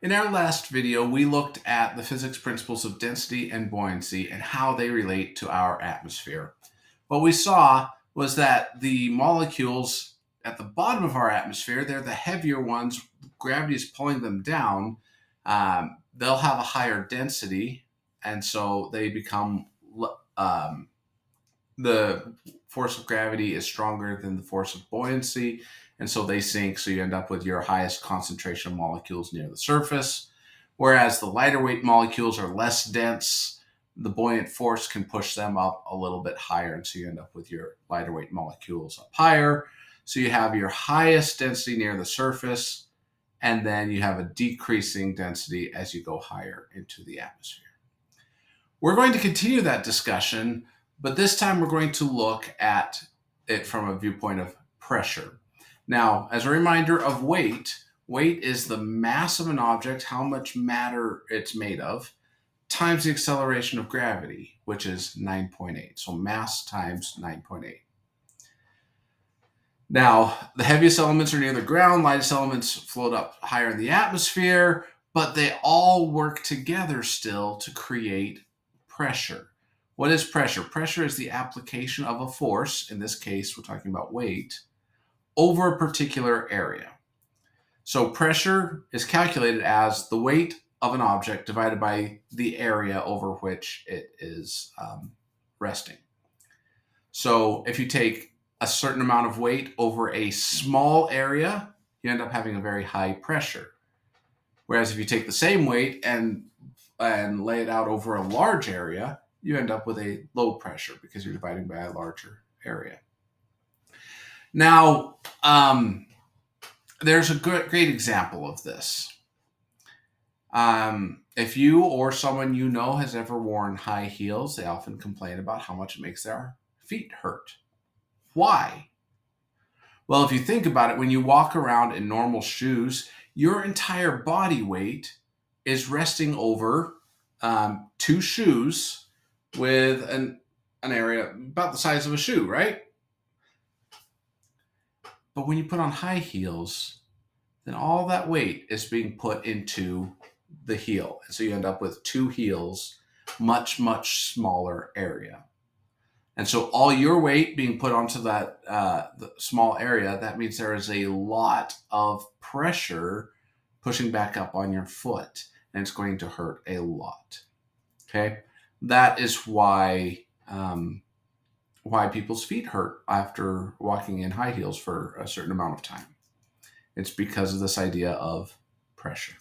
In our last video, we looked at the physics principles of density and buoyancy and how they relate to our atmosphere. What we saw was that the molecules at the bottom of our atmosphere, they're the heavier ones. Gravity is pulling them down. They'll have a higher density, and so they become the force of gravity is stronger than the force of buoyancy, and so they sink. So you end up with your highest concentration of molecules near the surface. Whereas the lighter weight molecules are less dense, the buoyant force can push them up a little bit higher, and so you end up with your lighter weight molecules up higher. So you have your highest density near the surface, and then you have a decreasing density as you go higher into the atmosphere. We're going to continue that discussion, but this time we're going to look at it from a viewpoint of pressure. Now, as a reminder of weight is the mass of an object, how much matter it's made of, times the acceleration of gravity, which is 9.8. So mass times 9.8. Now, the heaviest elements are near the ground, lightest elements float up higher in the atmosphere, but they all work together still to create pressure. What is pressure? Pressure is the application of a force, in this case we're talking about weight, over a particular area. So pressure is calculated as the weight of an object divided by the area over which it is resting. So if you take a certain amount of weight over a small area, you end up having a very high pressure. Whereas if you take the same weight and lay it out over a large area, you end up with a low pressure because you're dividing by a larger area. Now, there's a great example of this. If you or someone you know has ever worn high heels, they often complain about how much it makes their feet hurt. Why? Well, if you think about it, when you walk around in normal shoes, your entire body weight is resting over two shoes with an area about the size of a shoe, right? But when you put on high heels, then all that weight is being put into the heel. And so you end up with two heels, much, much smaller area. And so all your weight being put onto that the small area, that means there is a lot of pressure pushing back up on your foot, and it's going to hurt a lot. Okay? That is why people's feet hurt after walking in high heels for a certain amount of time. It's because of this idea of pressure.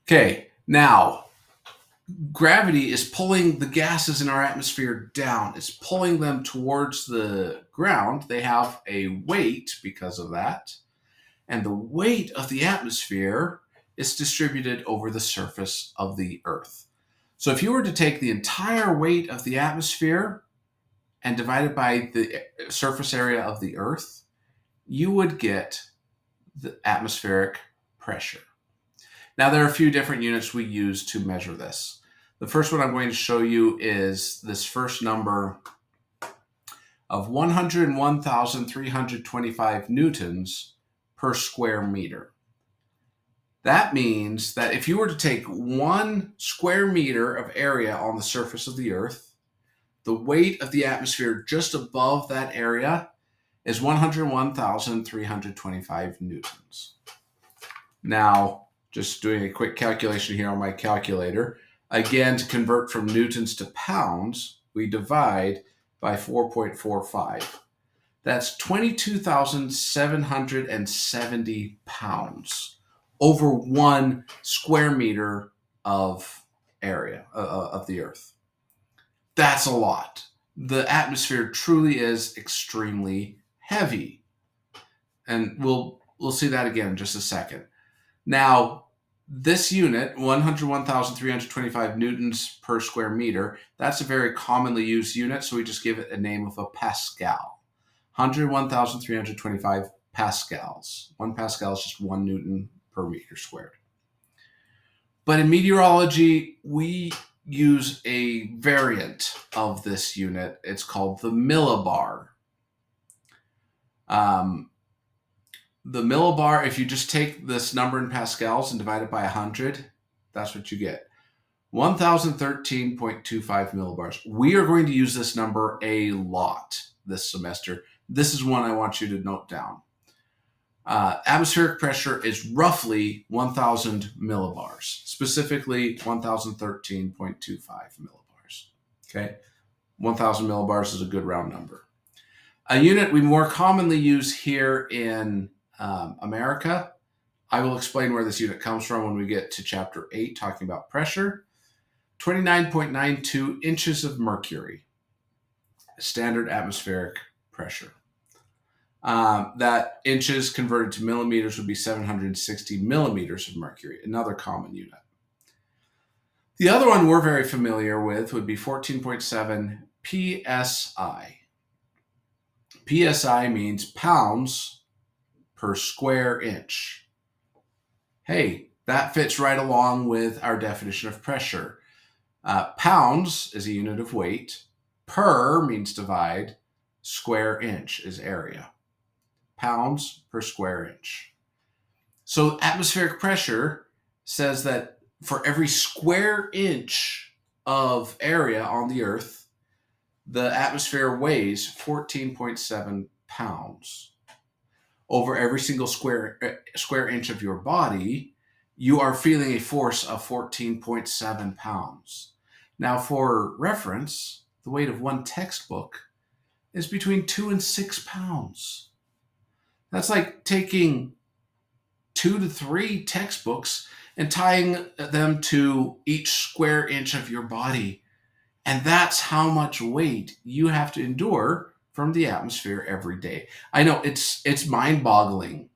Okay, now gravity is pulling the gases in our atmosphere down. It's pulling them towards the ground. They have a weight because of that. And the weight of the atmosphere is distributed over the surface of the Earth. So if you were to take the entire weight of the atmosphere and divide it by the surface area of the Earth, you would get the atmospheric pressure. Now, there are a few different units we use to measure this. The first one I'm going to show you is this first number of 101,325 newtons per square meter. That means that if you were to take 1 square meter of area on the surface of the Earth, the weight of the atmosphere just above that area is 101,325 newtons. Now, just doing a quick calculation here on my calculator. Again, to convert from newtons to pounds, we divide by 4.45. That's 22,770 pounds over 1 square meter of area of the Earth. That's a lot. The atmosphere truly is extremely heavy. And we'll see that again in just a second. Now, this unit, 101,325 newtons per square meter, that's a very commonly used unit, so we just give it a name of a Pascal. 101,325 pascals. 1 Pascal is just 1 Newton per meter squared. But in meteorology, we use a variant of this unit. It's called the millibar. the millibar, if you just take this number in pascals and divide it by 100, that's what you get. 1013.25 millibars. We are going to use this number a lot this semester. This is one I want you to note down. Atmospheric pressure is roughly 1,000 millibars, specifically 1,013.25 millibars. Okay, 1,000 millibars is a good round number. A unit we more commonly use here in America, I will explain where this unit comes from when we get to chapter 8, talking about pressure. 29.92 inches of mercury, standard atmospheric pressure. That inches converted to millimeters would be 760 millimeters of mercury, another common unit. The other one we're very familiar with would be 14.7 PSI. PSI means pounds per square inch. Hey, that fits right along with our definition of pressure. Pounds is a unit of weight. Per means divide. Square inch is area. Pounds per square inch. So atmospheric pressure says that for every square inch of area on the Earth, the atmosphere weighs 14.7 pounds. Over every single square inch of your body, you are feeling a force of 14.7 pounds. Now, for reference, the weight of one textbook is between 2 and 6 pounds. That's like taking 2 to 3 textbooks and tying them to each square inch of your body. And that's how much weight you have to endure from the atmosphere every day. I know it's mind-boggling.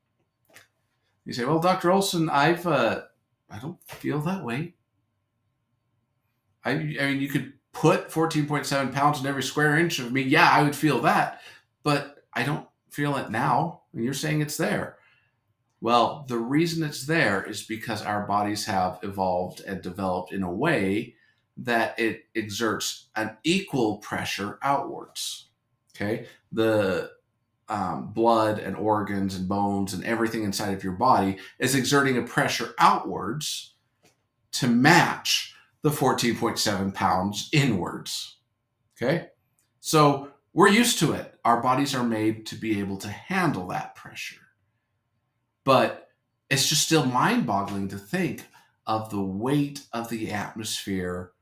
You say, well, Dr. Olson, I don't feel that way. I mean, you could put 14.7 pounds in every square inch of me. Yeah, I would feel that, but I don't feel it now. And you're saying it's there. Well, the reason it's there is because our bodies have evolved and developed in a way that it exerts an equal pressure outwards. Okay, the blood and organs and bones and everything inside of your body is exerting a pressure outwards to match the 14.7 pounds inwards. Okay, so we're used to it. Our bodies are made to be able to handle that pressure. But it's just still mind-boggling to think of the weight of the atmosphere,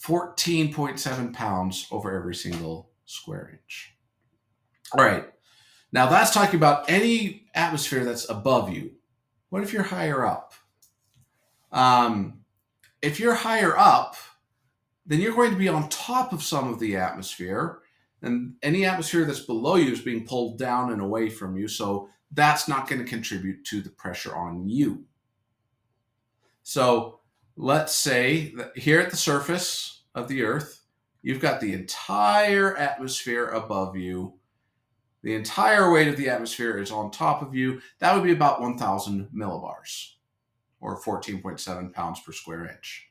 14.7 pounds over every single square inch. All right, now that's talking about any atmosphere that's above you. What if you're higher up? If you're higher up, then you're going to be on top of some of the atmosphere, and any atmosphere that's below you is being pulled down and away from you, so that's not going to contribute to the pressure on you. So let's say that here at the surface of the Earth, you've got the entire atmosphere above you. The entire weight of the atmosphere is on top of you. That would be about 1,000 millibars, or 14.7 pounds per square inch.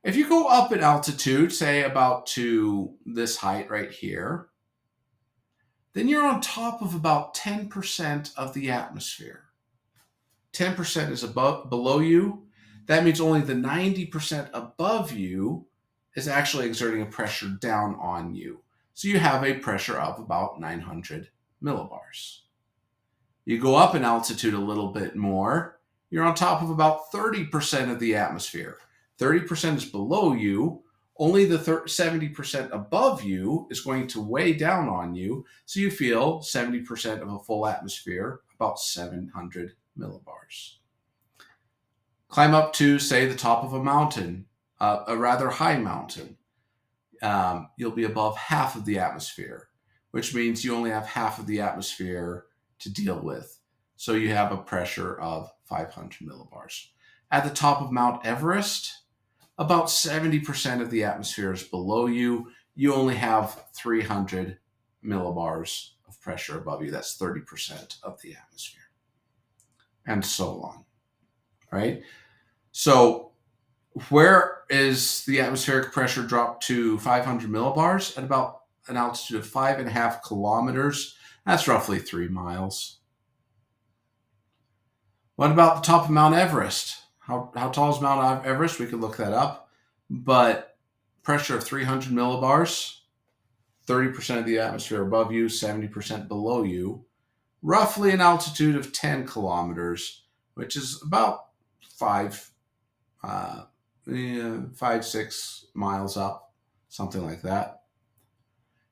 If you go up in altitude, say about to this height right here, then you're on top of about 10% of the atmosphere. 10% is below you. That means only the 90% above you is actually exerting a pressure down on you. So you have a pressure of about 900 millibars. You go up in altitude a little bit more, you're on top of about 30% of the atmosphere. 30% is below you. Only the 70% above you is going to weigh down on you. So you feel 70% of a full atmosphere, about 700 millibars. Climb up to, say, the top of a mountain, a rather high mountain. You'll be above half of the atmosphere, which means you only have half of the atmosphere to deal with. So you have a pressure of 500 millibars. At the top of Mount Everest, about 70% of the atmosphere is below you. You only have 300 millibars of pressure above you. That's 30% of the atmosphere. And so on. Right? So where is the atmospheric pressure dropped to 500 millibars? At about an altitude of 5.5 kilometers. That's roughly 3 miles. What about the top of Mount Everest? How tall is Mount Everest? We could look that up. But pressure of 300 millibars, 30% of the atmosphere above you, 70% below you, roughly an altitude of 10 kilometers, which is about five, uh, 5, 6 miles up, something like that.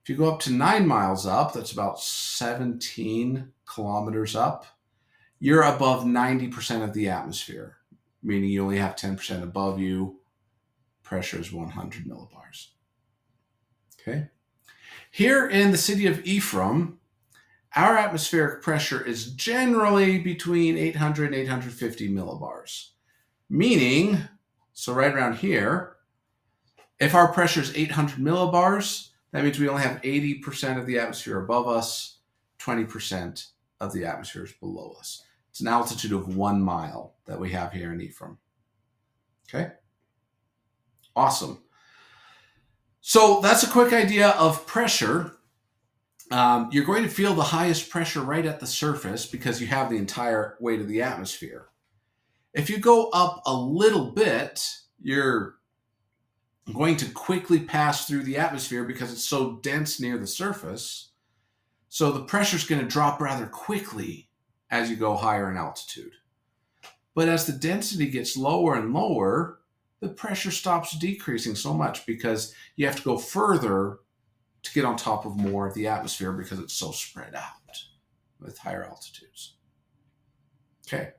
If you go up to 9 miles up, that's about 17 kilometers up, you're above 90% of the atmosphere, meaning you only have 10% above you. Pressure is 100 millibars. Okay. Here in the city of Ephraim, our atmospheric pressure is generally between 800 and 850 millibars, meaning, so right around here, if our pressure is 800 millibars, that means we only have 80% of the atmosphere above us, 20% of the atmosphere is below us. It's an altitude of 1 mile that we have here in Ephraim. Okay? Awesome. So that's a quick idea of pressure. You're going to feel the highest pressure right at the surface because you have the entire weight of the atmosphere. If you go up a little bit, you're going to quickly pass through the atmosphere because it's so dense near the surface. So the pressure is going to drop rather quickly as you go higher in altitude. But as the density gets lower and lower, the pressure stops decreasing so much because you have to go further to get on top of more of the atmosphere because it's so spread out with higher altitudes. Okay,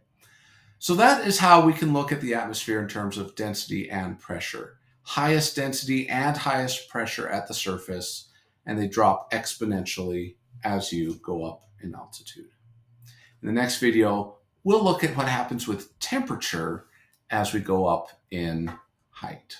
so that is how we can look at the atmosphere in terms of density and pressure. Highest density and highest pressure at the surface, and they drop exponentially as you go up in altitude. In the next video, we'll look at what happens with temperature as we go up in height.